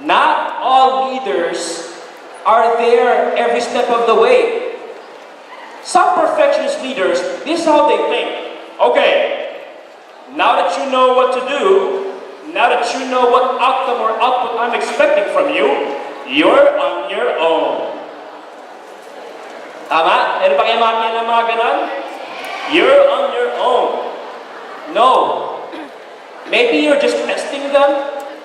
Not all leaders are there every step of the way. Some perfectionist leaders, this is how they think. Okay, now that you know what to do, now that you know what outcome or output I'm expecting from you, you're on your own. Tama? Meron ba kayo makakaya ng mga ganon? You're on your own. No. Maybe you're just testing them.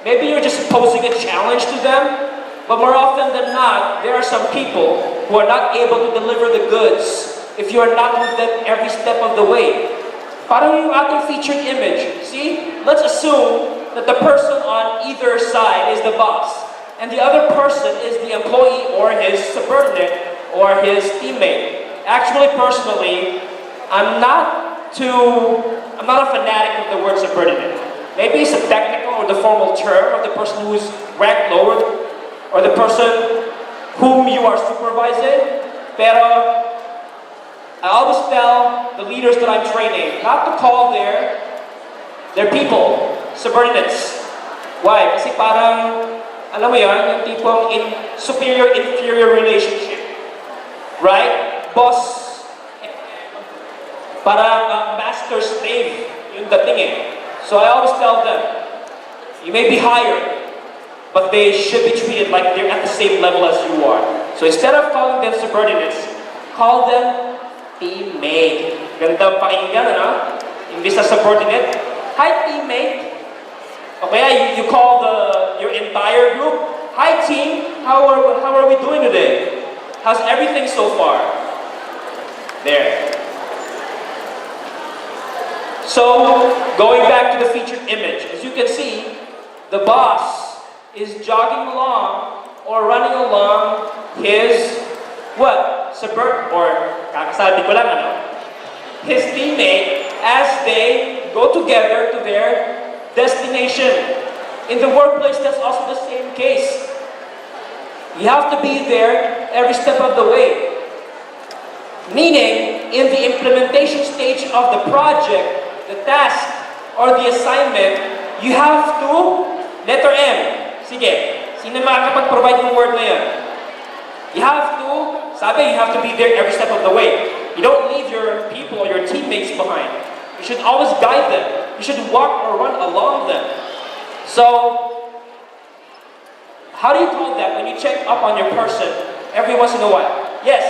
Maybe you're just posing a challenge to them. But more often than not, there are some people who are not able to deliver the goods if you are not with them every step of the way. Parang yung ating featured image. See? Let's assume that the person on either side is the boss, and the other person is the employee or his subordinate or his teammate. Actually, personally, I'm not a fanatic of the word subordinate. Maybe it's a technical or the formal term of the person who is ranked lower or the person whom you are supervising. Pero I always tell the leaders that I'm training not to call their people subordinates. Why? Kasi parang, alam mo yun, yung tipong superior-inferior relationship. Right? Boss, parang master-slave yung dating eh. So I always tell them, you may be higher, but they should be treated like they're at the same level as you are. So instead of calling them subordinates, call them teammate. Gandang pakinggan, ano? Imbis na subordinate, hi teammate. O kaya you call your entire group, hi team, how are we doing today? How's everything so far? There. So, going back to the featured image, as you can see, the boss is jogging along or running along his, kakasabi ko lang, ano? His teammate as they go together to their destination. In the workplace, that's also the same case. You have to be there every step of the way. Meaning, in the implementation stage of the project, the task, or the assignment, you have to, letter M. Sige, sino makakapag-provide ng word na yan? You have to be there every step of the way. You don't leave your people or your teammates behind. You should always guide them. You should walk or run along them. So, how do you call that when you check up on your person every once in a while? Yes?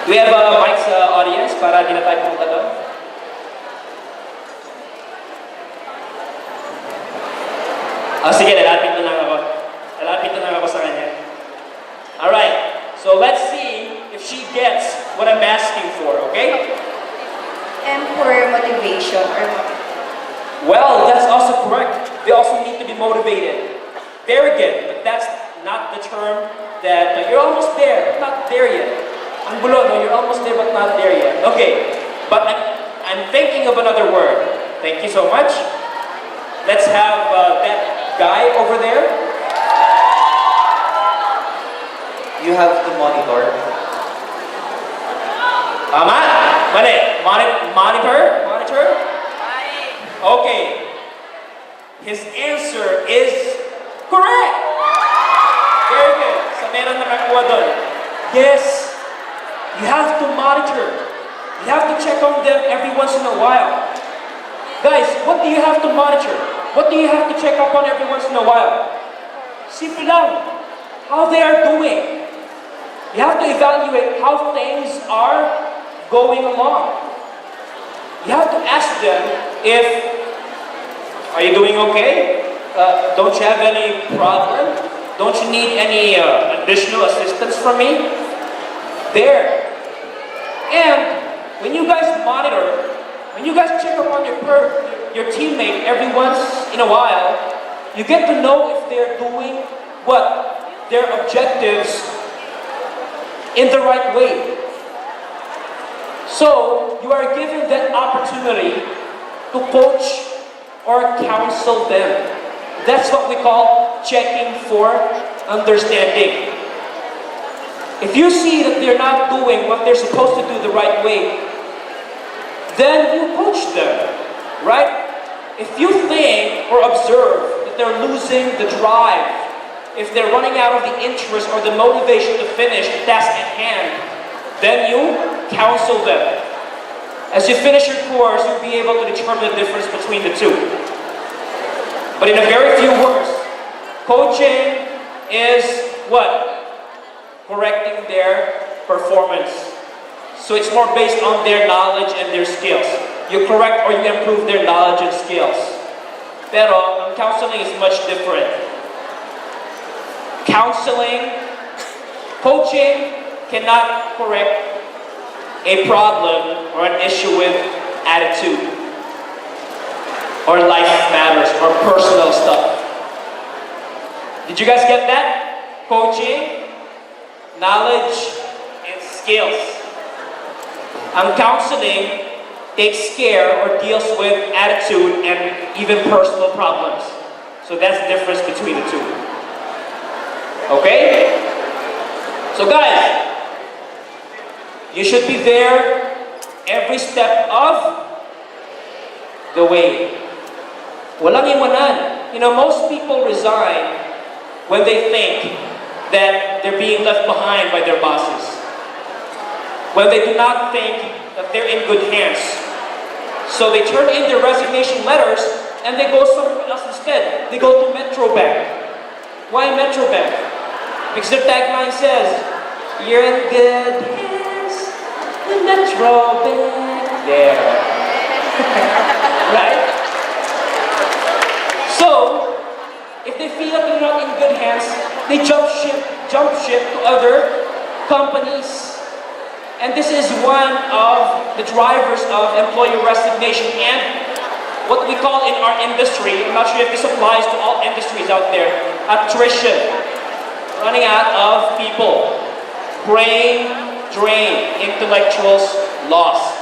Do we have a mic sa audience para di na tayo pumunta doon? Sige, lalapit na lang ako sa kanya. Alright, so let's see if she gets what I'm asking for, okay? And for motivation Well, that's also correct. They also need to be motivated. Very good, but that's not the term that you're almost there, but not there yet. Ang gulo, no? You're almost there, but not there yet. Okay, but I'm thinking of another word. Thank you so much. Let's have that guy over there. You have to monitor. Tama? Mali. Monitor? Okay. His answer is correct. Very good. Sa meron nakakuha doon. Yes. You have to monitor. You have to check on them every once in a while. Guys, what do you have to monitor? What do you have to check up on every once in a while? Simple lang. How they are doing. You have to evaluate how things are going along. You have to ask them if, are you doing okay? Don't you have any problem? Don't you need any additional assistance from me? There. And when you guys monitor, when you guys check up on your teammate every once in a while, you get to know if they're doing what? Their objectives in the right way. So, you are given that opportunity to coach or counsel them. That's what we call checking for understanding. If you see that they're not doing what they're supposed to do the right way, then you coach them, right? If you think or observe that they're losing the drive, if they're running out of the interest or the motivation to finish the task at hand, then you counsel them. As you finish your course, you'll be able to determine the difference between the two. But in a very few words, coaching is what? Correcting their performance. So it's more based on their knowledge and their skills. You correct or you improve their knowledge and skills. Pero counseling is much different. Coaching cannot correct a problem or an issue with attitude or life matters or personal stuff. Did you guys get that? Coaching, knowledge, and skills. Counseling takes care or deals with attitude and even personal problems. So that's the difference between the two. Okay? So guys, you should be there every step of the way. Walang iwanan. You know, most people resign when they think that they're being left behind by their bosses. When they do not think that they're in good hands. So they turn in their resignation letters and they go somewhere else instead. They go to Metro Bank. Why Metro Bank? Because their tagline says, "You're in good hands with Metro Bank." There. Right? So, if they feel that they're not in good hands, they jump ship to other companies. And this is one of the drivers of employee resignation and what we call in our industry, I'm not sure if this applies to all industries out there, attrition. Running out of people. Brain drain, intellectuals lost.